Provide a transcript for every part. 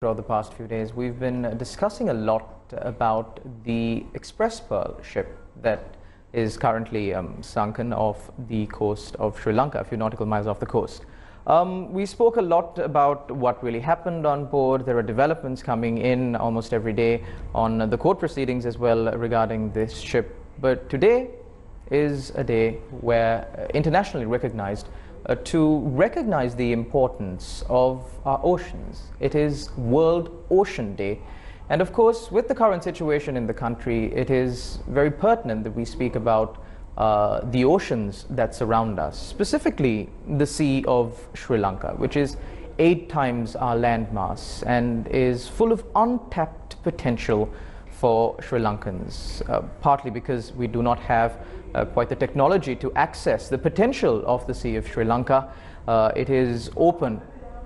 Throughout the past few days, we've been discussing a lot about the Express Pearl ship that is currently sunken off the coast of Sri Lanka, a few nautical miles off the coast. We spoke a lot about what really happened on board. There are developments coming in almost every day on the court proceedings as well regarding this ship. But today is a day where internationally recognized to recognize the importance of our oceans. It is World Ocean Day. And of course, with the current situation in the country, it is very pertinent that we speak about the oceans that surround us, specifically the Sea of Sri Lanka, which is 8 times our landmass and is full of untapped potential for Sri Lankans, partly because we do not have quite the technology to access the potential of the Sea of Sri Lanka. It is open,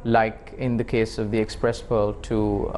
like in the case of the Express Pearl, to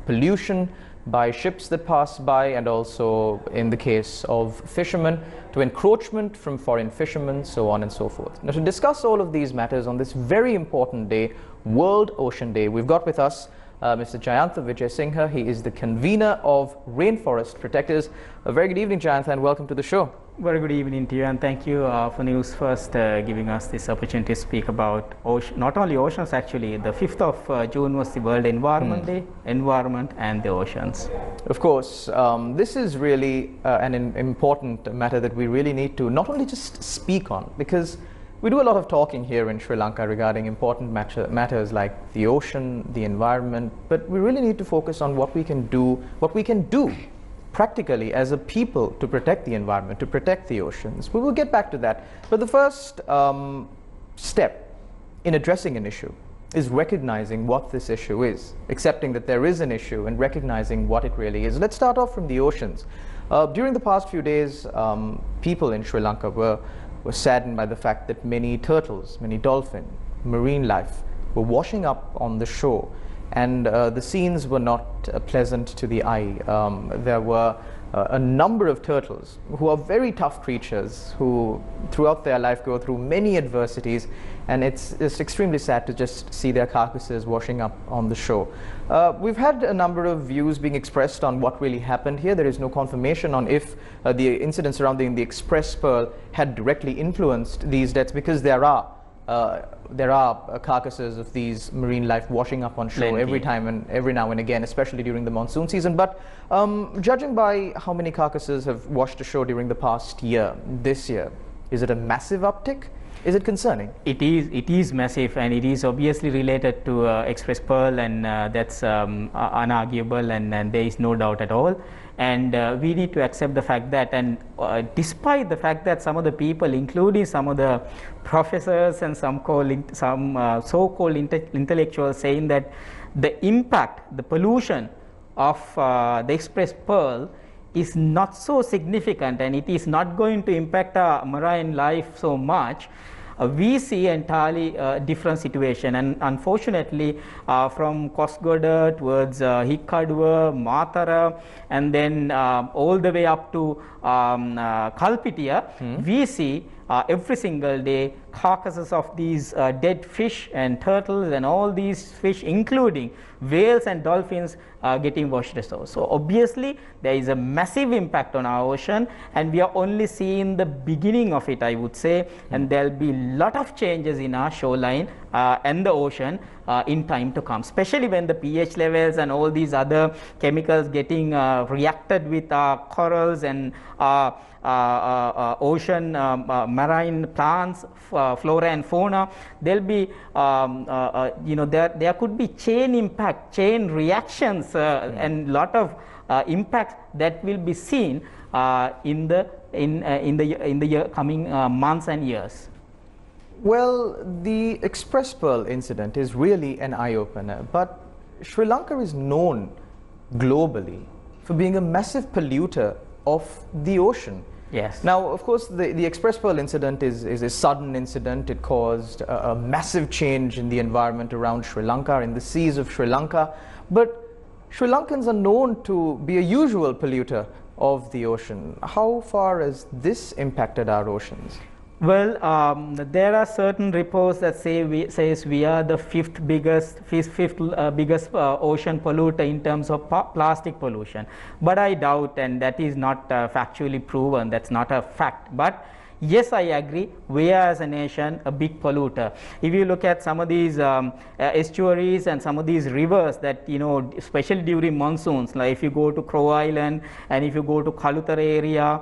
pollution by ships that pass by, and also in the case of fishermen, to encroachment from foreign fishermen, so on and so forth. Now, to discuss all of these matters on this very important day, World Ocean Day, we've got with us Mr. Jayantha Vijay Singha. He is the convener of Rainforest Protectors. A very good evening, Jayantha, and welcome to the show. Very good evening to you, and thank you for News First giving us this opportunity to speak about not only oceans. Actually, the 5th of June was the World Environment Day, environment and the oceans. Of course, this is really an important matter that we really need to not only just speak on, because we do a lot of talking here in Sri Lanka regarding important matters like the ocean, the environment, but we really need to focus on what we can do practically as a people to protect the environment, to protect the oceans. We will get back to that. But the first step in addressing an issue is recognizing what this issue is, accepting that there is an issue and recognizing what it really is. Let's start off from the oceans. During the past few days, people in Sri Lanka were saddened by the fact that many turtles, many dolphin, marine life were washing up on the shore. And the scenes were not pleasant to the eye. There were a number of turtles who are very tough creatures who throughout their life go through many adversities, and it's extremely sad to just see their carcasses washing up on the shore. We've had a number of views being expressed on what really happened here. There is no confirmation on if the incident surrounding the Express Pearl had directly influenced these deaths, because there are carcasses of these marine life washing up on shore every time and every now and again, especially during the monsoon season. But judging by how many carcasses have washed ashore during the past year, this year, is it a massive uptick? Is it concerning? It is massive, and it is obviously related to Express Pearl, and that's unarguable, and there is no doubt at all. And we need to accept the fact that, and despite the fact that some of the people, including some of the professors and some so-called intellectuals, saying that the impact, the pollution of the Express Pearl is not so significant, and it is not going to impact our marine life so much. We see entirely different situation, and unfortunately from Kosgoda towards Hikkaduwa, Matara, and then all the way up to Kalpitia, we see every single day carcasses of these dead fish and turtles and all these fish, including whales and dolphins, getting washed ashore. So obviously there is a massive impact on our ocean, and we are only seeing the beginning of it, I would say, and there will be a lot of changes in our shoreline and the ocean in time to come, especially when the pH levels and all these other chemicals getting reacted with corals and ocean marine plants, flora and fauna. There'll be there could be chain impact, chain reactions, and lot of impacts that will be seen in the coming months and years. Well, the Express Pearl incident is really an eye-opener, but Sri Lanka is known globally for being a massive polluter of the ocean. Yes. Now, of course, the Express Pearl incident is a sudden incident. It caused a massive change in the environment around Sri Lanka, in the seas of Sri Lanka. But Sri Lankans are known to be a usual polluter of the ocean. How far has this impacted our oceans? Well, there are certain reports that says we are the fifth biggest ocean polluter in terms of plastic pollution, but I doubt, and that is not factually proven. That's not a fact, but yes, I agree, we are as a nation a big polluter. If you look at some of these estuaries and some of these rivers that, you know, especially during monsoons, like if you go to Crow Island and if you go to Kalutara area,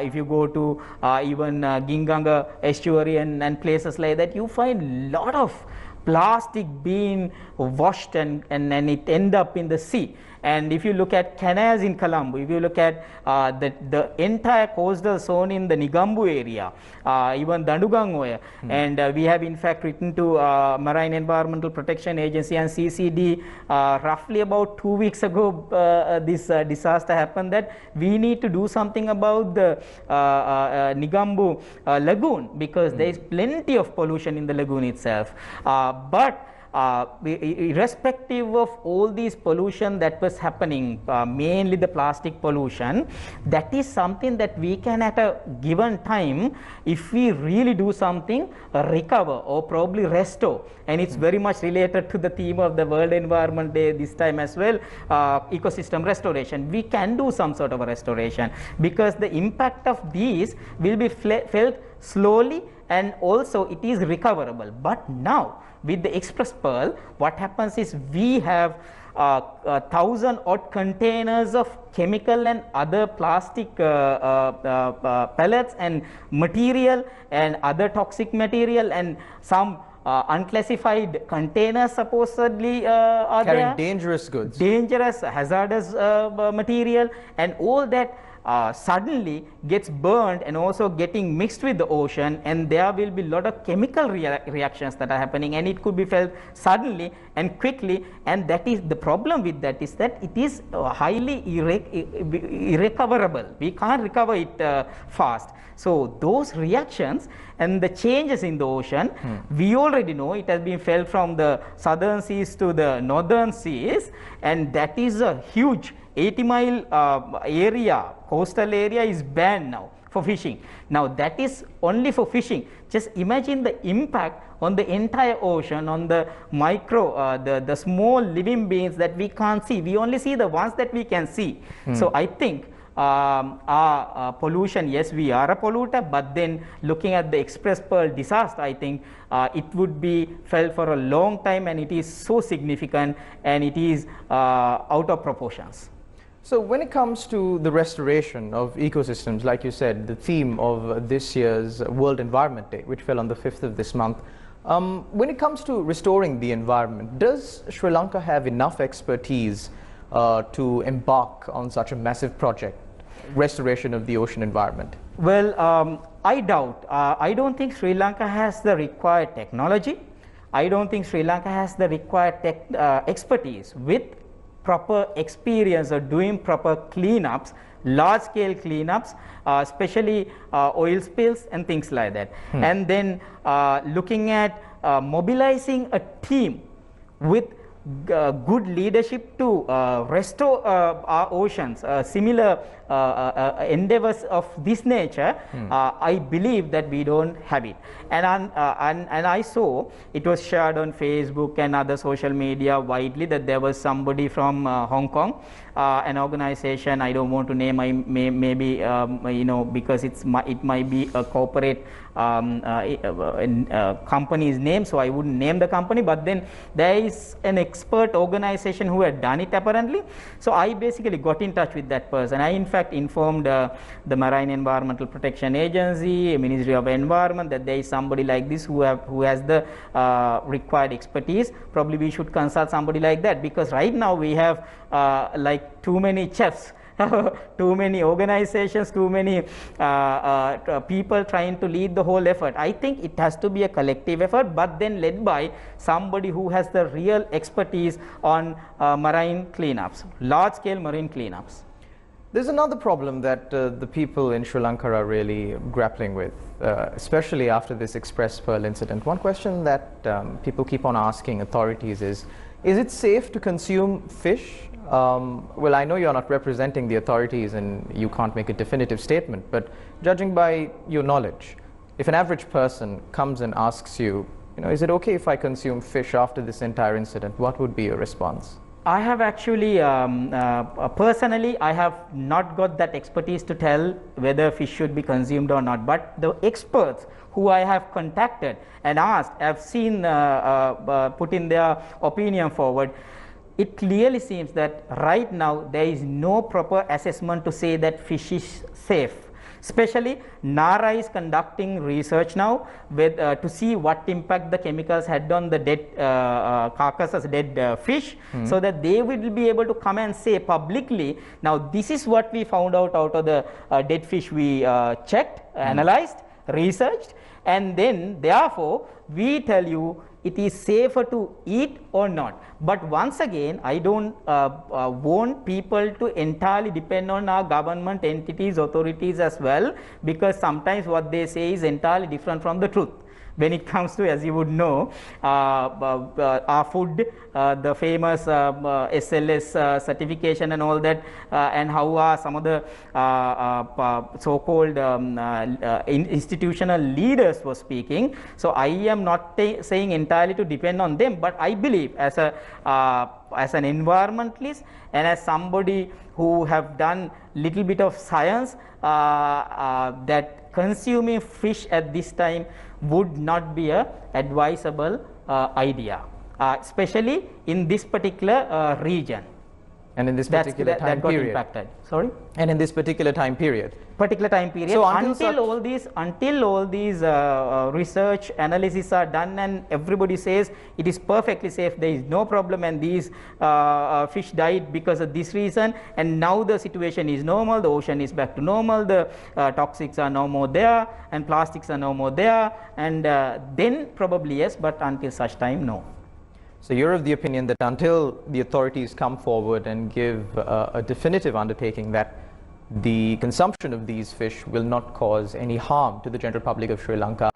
if you go to even Ginganga estuary and places like that, you find lot of plastic being washed and it end up in the sea. And if you look at canals in Colombo, if you look at the entire coastal zone in the Nigambu area, even Dandugangoya, and we have in fact written to Marine Environmental Protection Agency and CCD roughly about 2 weeks ago, this disaster happened, that we need to do something about the Nigambu lagoon, because there is plenty of pollution in the lagoon itself. But irrespective of all these pollution that was happening, mainly the plastic pollution, that is something that we can at a given time, if we really do something, recover or probably restore. And it's very much related to the theme of the World Environment Day this time as well, ecosystem restoration. We can do some sort of a restoration, because the impact of these will be felt slowly, and also it is recoverable. But now with the Express Pearl, what happens is we have 1,000 odd containers of chemical and other plastic pellets and material and other toxic material, and some unclassified containers supposedly are carrying there. Dangerous goods. Dangerous, hazardous material, and all that suddenly gets burned and also getting mixed with the ocean, and there will be a lot of chemical reactions that are happening, and it could be felt suddenly and quickly. And that is the problem with that, is that it is highly irrecoverable. We can't recover it fast. So those reactions and the changes in the ocean, we already know it has been felt from the southern seas to the northern seas, and that is a huge 80-mile area, coastal area is banned now for fishing. Now that is only for fishing. Just imagine the impact on the entire ocean, on the micro, the small living beings that we can't see. We only see the ones that we can see. So I think our pollution, yes, we are a polluter, but then looking at the Express Pearl disaster, I think it would be felt for a long time, and it is so significant, and it is out of proportions. So when it comes to the restoration of ecosystems, like you said, the theme of this year's World Environment Day, which fell on the 5th of this month, when it comes to restoring the environment, does Sri Lanka have enough expertise to embark on such a massive project, restoration of the ocean environment? Well, I doubt. I don't think Sri Lanka has the required technology. I don't think Sri Lanka has the required expertise with proper experience of doing proper cleanups, large scale cleanups, especially oil spills and things like that. And then looking at mobilizing a team with good leadership to restore our oceans, similar endeavors of this nature, I believe that we don't have it. And I saw it was shared on Facebook and other social media widely that there was somebody from Hong Kong, an organization, I don't want to name, maybe you know, because it might be a corporate company's name, so I wouldn't name the company, but then there is an expert organization who had done it apparently. So I basically got in touch with that person. I in fact informed the Marine Environmental Protection Agency, Ministry of Environment, that there is somebody like this who has the required expertise. Probably we should consult somebody like that, because right now we have like too many chefs, too many organizations, too many people trying to lead the whole effort. I think it has to be a collective effort, but then led by somebody who has the real expertise on marine cleanups, large scale marine cleanups. There's another problem that the people in Sri Lanka are really grappling with, especially after this Express Pearl incident. One question that people keep on asking authorities is it safe to consume fish? Well, I know you're not representing the authorities and you can't make a definitive statement, but judging by your knowledge, if an average person comes and asks you, is it okay if I consume fish after this entire incident, what would be your response? I have actually, personally, I have not got that expertise to tell whether fish should be consumed or not. But the experts who I have contacted and asked, have seen, put in their opinion forward. It clearly seems that right now there is no proper assessment to say that fish is safe. Especially NARA is conducting research now with, to see what impact the chemicals had on the dead carcasses, dead fish, so that they will be able to come and say publicly, now this is what we found out of the dead fish we checked, analyzed, researched, and then therefore we tell you it is safer to eat or not. But once again, I don't want people to entirely depend on our government entities, authorities as well, because sometimes what they say is entirely different from the truth. When it comes to, as you would know, our food, the famous SLS certification and all that, and how are some of the so-called institutional leaders were speaking. So I am not saying entirely to depend on them, but I believe as a as an environmentalist and as somebody who have done little bit of science, that consuming fish at this time would not be a advisable idea, especially in this particular region. And in this particular time that got period. Impacted. Sorry? And in this particular time period. So until all these research analysis are done and everybody says it is perfectly safe, there is no problem, and these fish died because of this reason, and now the situation is normal, the ocean is back to normal, the toxics are no more there and plastics are no more there, and then probably yes, but until such time, no. So you're of the opinion that until the authorities come forward and give a definitive undertaking that the consumption of these fish will not cause any harm to the general public of Sri Lanka,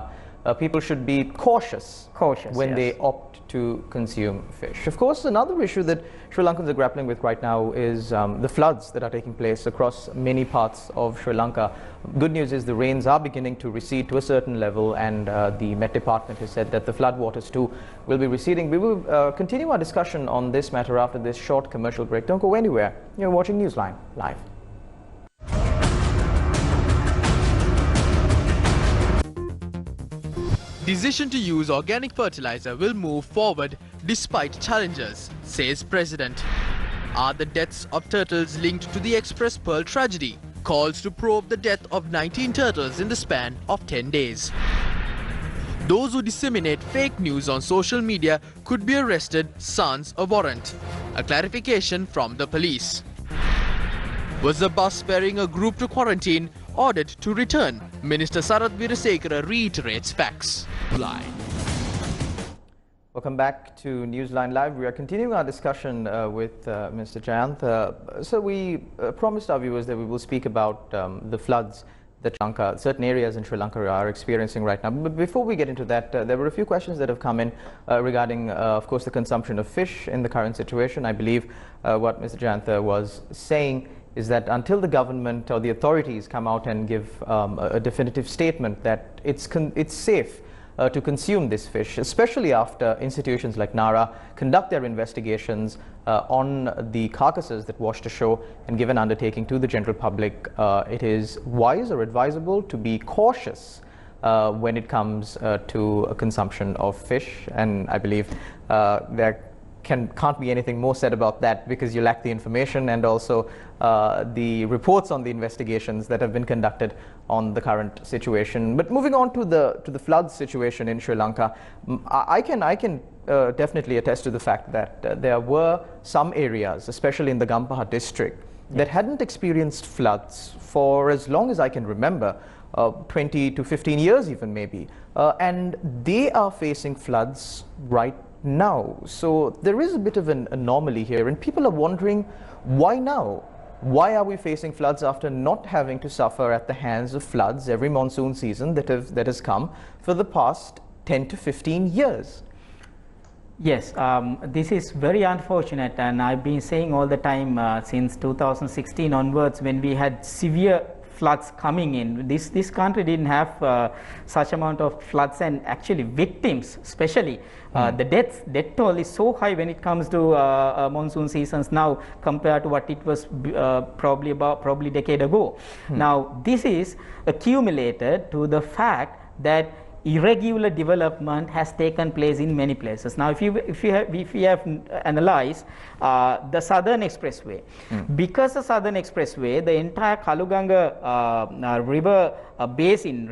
people should be cautious when yes, they opt to consume fish. Of course, another issue that Sri Lankans are grappling with right now is the floods that are taking place across many parts of Sri Lanka. Good news is the rains are beginning to recede to a certain level, and the Met Department has said that the flood waters too will be receding. We will continue our discussion on this matter after this short commercial break. Don't go anywhere. You're watching Newsline Live. Decision to use organic fertilizer will move forward despite challenges, says President. Are the deaths of turtles linked to the Express Pearl tragedy? Calls to probe the death of 19 turtles in the span of 10 days. Those who disseminate fake news on social media could be arrested sans a warrant. A clarification from the police. Was the bus bearing a group to quarantine ordered to return? Minister Sarath Virasekara reiterates facts. Welcome back to Newsline Live. We are continuing our discussion with Mr. Jayanth. So we promised our viewers that we will speak about the floods that certain areas in Sri Lanka are experiencing right now. But before we get into that, there were a few questions that have come in regarding, of course, the consumption of fish in the current situation. I believe what Mr. Jayanth was saying is that until the government or the authorities come out and give a definitive statement that it's safe to consume this fish, especially after institutions like NARA conduct their investigations on the carcasses that washed ashore and give an undertaking to the general public, it is wise or advisable to be cautious when it comes to a consumption of fish. And I believe there can't be anything more said about that, because you lack the information and also the reports on the investigations that have been conducted on the current situation. But moving on to the flood situation in Sri Lanka, I can definitely attest to the fact that there were some areas, especially in the Gampaha district, that hadn't experienced floods for as long as I can remember, 20 to 15 years even maybe, and they are facing floods right now. So there is a bit of an anomaly here, and people are wondering, why now? Why are we facing floods after not having to suffer at the hands of floods every monsoon season that has come for the past 10 to 15 years? Yes, this is very unfortunate, and I've been saying all the time since 2016 onwards, when we had severe floods coming in. This country didn't have such amount of floods, and actually victims, especially the death toll is so high when it comes to monsoon seasons now compared to what it was probably a decade ago. Now this is accumulated to the fact that irregular development has taken place in many places. Now, if you have analyzed the Southern Expressway, because the Southern Expressway, the entire Kaluganga river basin,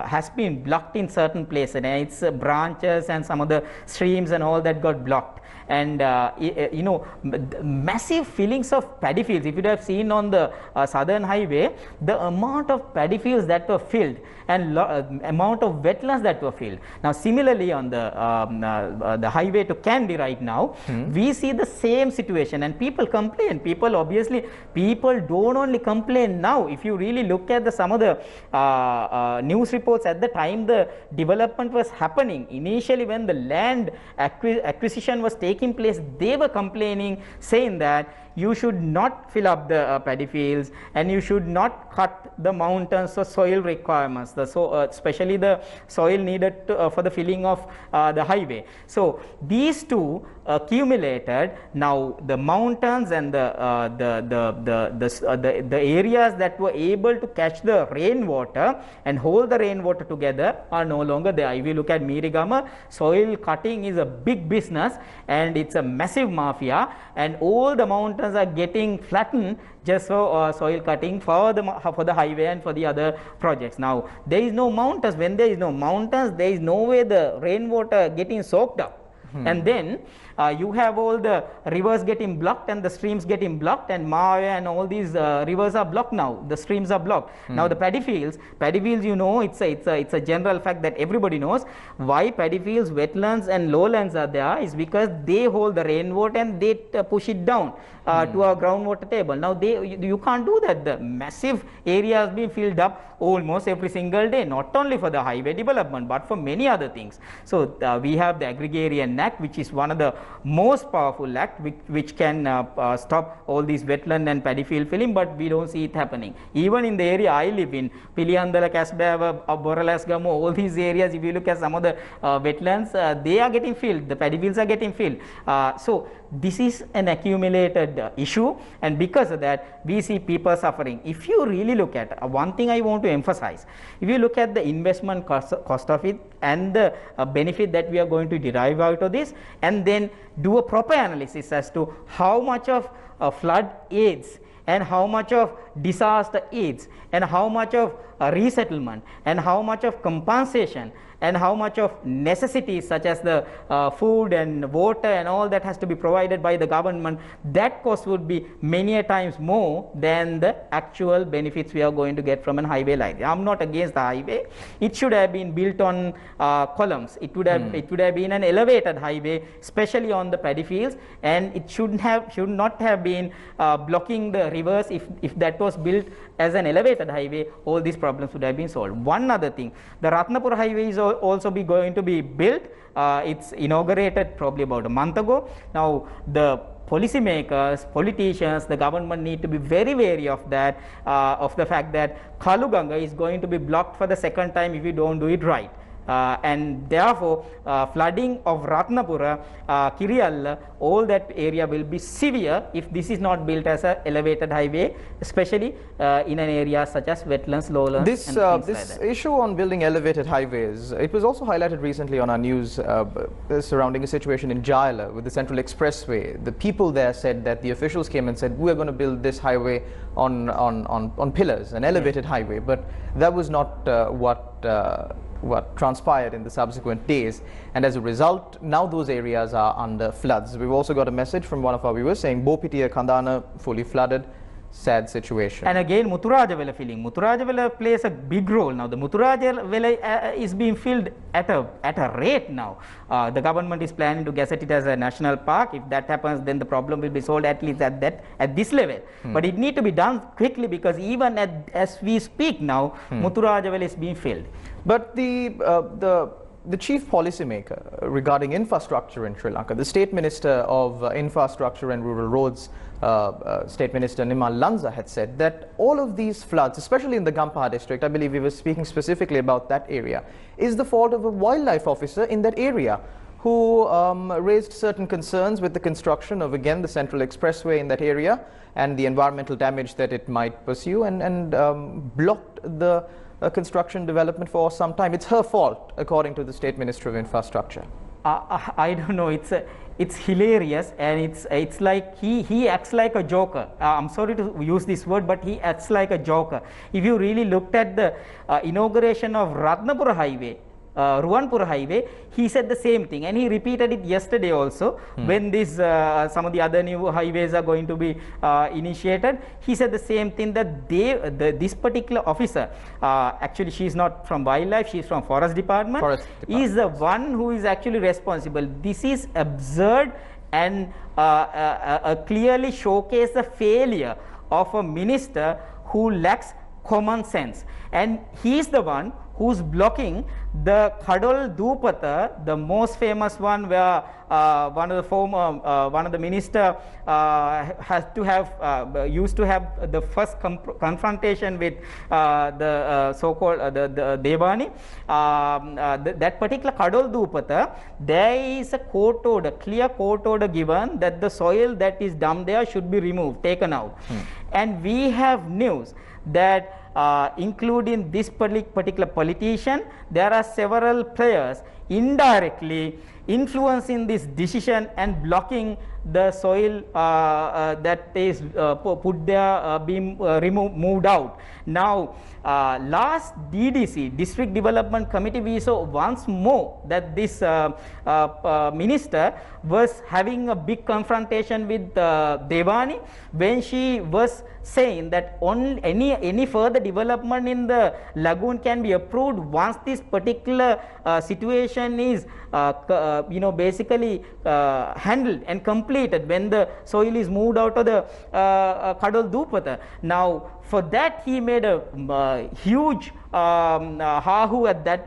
has been blocked in certain places, and its branches and some of the streams and all that got blocked. And you know, massive fillings of paddy fields. If you have seen on the Southern Highway, the amount of paddy fields that were filled and amount of wetlands that were filled. Now, similarly on the highway to Kandy right now, we see the same situation, and people complain. People don't only complain now. If you really look at some of the news reports at the time the development was happening, initially when the land acquisition was taking place, they were complaining, saying that you should not fill up the paddy fields, and you should not cut the mountains for soil requirements, especially the soil needed for the filling of the highway. So these two accumulated. Now the mountains and the areas that were able to catch the rainwater and hold the rainwater together are no longer there. If you look at Mirigama, soil cutting is a big business, and it's a massive mafia, and all the mountains are getting flattened just for soil cutting for the highway and for the other projects. Now there is no mountains. When there is no mountains, there is no way the rainwater getting soaked up. And then you have all the rivers getting blocked and the streams getting blocked, and Mawe and all these rivers are blocked now. The streams are blocked. Now the paddy fields, you know, it's a general fact that everybody knows. Why paddy fields, wetlands and lowlands are there is because they hold the rainwater and they push it down to our groundwater table. Now you can't do that. The massive areas being filled up almost every single day, not only for the highway development but for many other things. So we have the Agrarian Act, which is one of the most powerful act which can stop all these wetland and paddy field filling, but we don't see it happening. Even in the area I live in, Pilihandala, Kasbava, Boralasgamo, all these areas, if you look at some of the wetlands, they are getting filled, the paddy fields are getting filled. So this is an accumulated issue, and because of that we see people suffering. If you really look at one thing I want to emphasize, if you look at the investment cost of it and the benefit that we are going to derive out of this, and then do a proper analysis as to how much of flood aids and how much of disaster aids and how much of resettlement and how much of compensation and how much of necessities such as the food and water and all that has to be provided by the government, that cost would be many a times more than the actual benefits we are going to get from an highway like that. I'm not against the highway. It should have been built on columns. It would have been an elevated highway, especially on the paddy fields, and it should not have been blocking the rivers. If that was built as an elevated highway, all these problems would have been solved. One other thing, the Ratnapur highway is also going to be built. It's inaugurated probably about a month ago. Now the policymakers, politicians, the government need to be very wary of that, of the fact that Kaluganga is going to be blocked for the second time if we don't do it right. And therefore flooding of Ratnapura, Kiriyalla, all that area will be severe if this is not built as an elevated highway, especially in an area such as wetlands, lowlands. This like issue on building elevated highways, it was also highlighted recently on our news surrounding a situation in Jayala with the Central Expressway. The people there said that the officials came and said, we are going to build this highway on pillars, an elevated highway, but that was not what transpired in the subsequent days, and as a result now those areas are under floods. We've also got a message from one of our viewers saying Bopitiya Kandana fully flooded, sad situation. And again Muthurajawala filling. Muthurajawala plays a big role. Now the Muthurajawala is being filled at a rate now. The government is planning to gazette it as a national park. If that happens, then the problem will be solved at least at this level. But it needs to be done quickly, because even as we speak now, Muthurajawala is being filled. But the the chief policymaker regarding infrastructure in Sri Lanka, the State Minister of Infrastructure and Rural Roads, State Minister Nimal Lanza, had said that all of these floods, especially in the Gampaha district, I believe we were speaking specifically about that area, is the fault of a wildlife officer in that area who raised certain concerns with the construction of, again, the Central Expressway in that area and the environmental damage that it might pursue, and blocked the construction development for some time. It's her fault, according to the State Minister of Infrastructure. I don't know. It's hilarious, and it's like he acts like a joker. I'm sorry to use this word, but he acts like a joker. If you really looked at the inauguration of Ratnapura Highway, Ruwanpura Highway, he said the same thing, and he repeated it yesterday also when this some of the other new highways are going to be initiated. He said the same thing, that this particular officer, actually she is not from wildlife, she is from forest department, is the one who is actually responsible. This is absurd, and clearly showcase the failure of a minister who lacks common sense, and he is the one who's blocking the Kadol Dupata, the most famous one, where one of the minister has to have used to have the first confrontation with the so-called the Devani. That particular Kadol Dupata, there is a court order, clear court order given that the soil that is dumped there should be removed, taken out. And we have news that including this particular politician, there are several players indirectly influencing this decision and blocking the soil that is put there being moved out. Now, last DDC, District Development Committee, we saw once more that this minister was having a big confrontation with Devani when she was saying that any further development in the lagoon can be approved once this particular situation is basically handled and completed, when the soil is moved out of the Kadol Dupata. Now, for that he made a huge ha-hu at that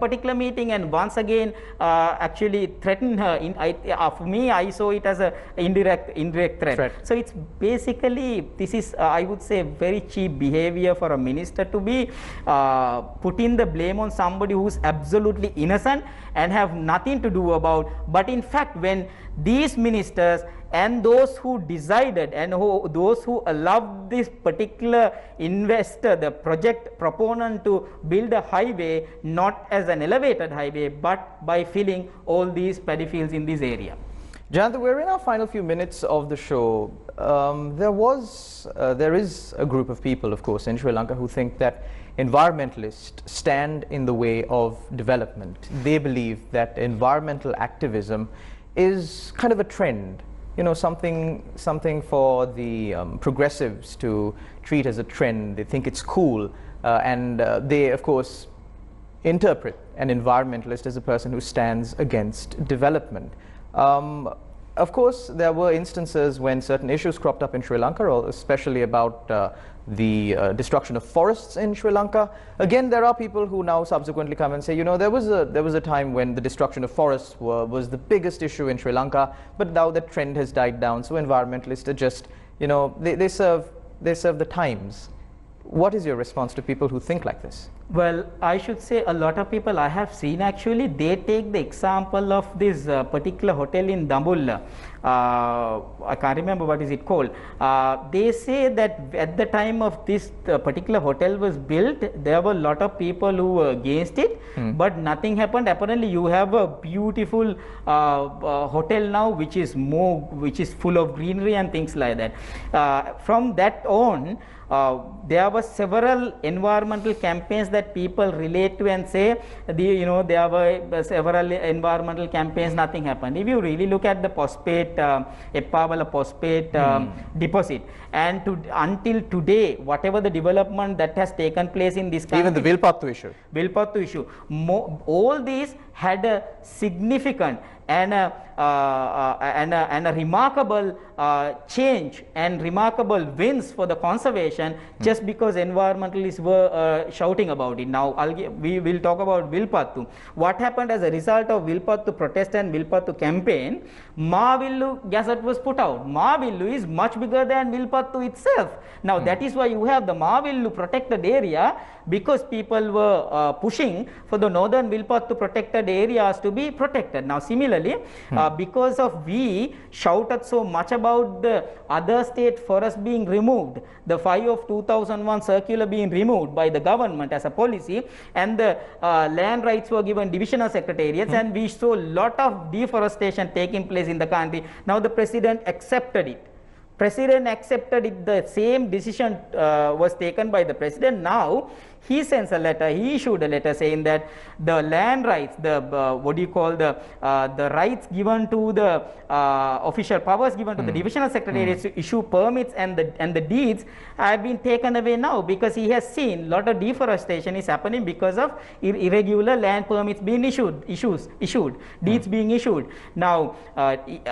particular meeting, and once again actually threatened her. For me, I saw it as a indirect threat. So it's basically, this is I would say very cheap behavior for a minister to be putting the blame on somebody who's absolutely innocent and have nothing to do about. But in fact, when these ministers and those who decided and those who allowed this particular investor, the project proponent, to build a highway not as an elevated highway but by filling all these paddy fields in this area. Jayanta, we're in our final few minutes of the show. There is a group of people, of course, in Sri Lanka who think that environmentalists stand in the way of development. They believe that environmental activism is kind of a trend, something for the progressives to treat as a trend. They think it's cool, and they, of course, interpret an environmentalist as a person who stands against development. Of course, there were instances when certain issues cropped up in Sri Lanka, especially about the destruction of forests in Sri Lanka. Again, there are people who now subsequently come and say, there was a time when the destruction of forests was the biggest issue in Sri Lanka, but now that trend has died down. So environmentalists are just, they serve the times. What is your response to people who think like this? Well, I should say a lot of people I have seen, actually, they take the example of this particular hotel in Dambulla. I can't remember what is it called. They say that at the time of this particular hotel was built, there were a lot of people who were against it, but nothing happened. Apparently, you have a beautiful hotel now, which is full of greenery and things like that. From that on, there were several environmental campaigns that people relate to and say, there were several environmental campaigns, nothing happened. If you really look at the phosphate, Eppavala phosphate deposit, and until today, whatever the development that has taken place in this country, even the Vilpattu issue, all these had a significant and a remarkable change and remarkable wins for the conservation just because environmentalists were shouting about it. Now we will talk about Vilpattu. What happened as a result of Vilpattu protest and Vilpattu campaign? Maavillu Gazette was put out. Maavillu is much bigger than Vilpattu itself. Now that is why you have the Maavillu protected area, because people were pushing for the northern Vilpattu protected areas to be protected. Now similarly, because of we shouted so much about the other state forests being removed, the 5 of 2001 circular being removed by the government as a policy, and the land rights were given divisional secretariats, and we saw a lot of deforestation taking place in the country. Now the president accepted it. President accepted it. The same decision was taken by the president. Now he sends a letter, he issued a letter saying that the land rights, the what do you call, the rights given to the official powers given to the divisional secretariats to issue permits and the deeds have been taken away now, because he has seen a lot of deforestation is happening because of irregular land permits being issued, deeds being issued. Now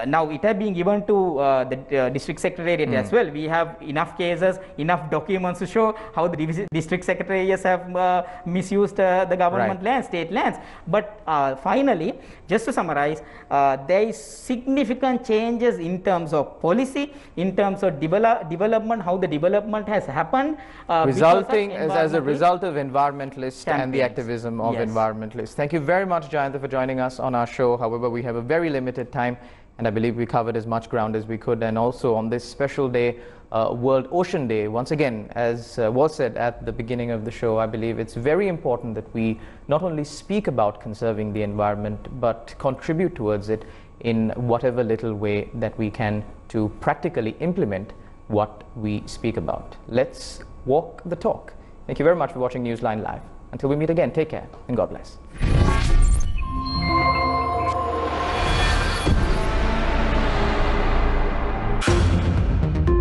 now it has been given to the district secretariat as well. We have enough cases, enough documents to show how the district secretariats have misused the government lands, state lands. But finally, just to summarize, there is significant changes in terms of policy, in terms of development, how the development has happened, resulting as a result of environmentalists and the activism of environmentalists. Thank you very much, Jayantha, for joining us on our show. However, we have a very limited time, and I believe we covered as much ground as we could. And also on this special day, World Ocean Day, once again, as was said at the beginning of the show, I believe it's very important that we not only speak about conserving the environment, but contribute towards it in whatever little way that we can to practically implement what we speak about. Let's walk the talk. Thank you very much for watching Newsline Live. Until we meet again, take care and God bless.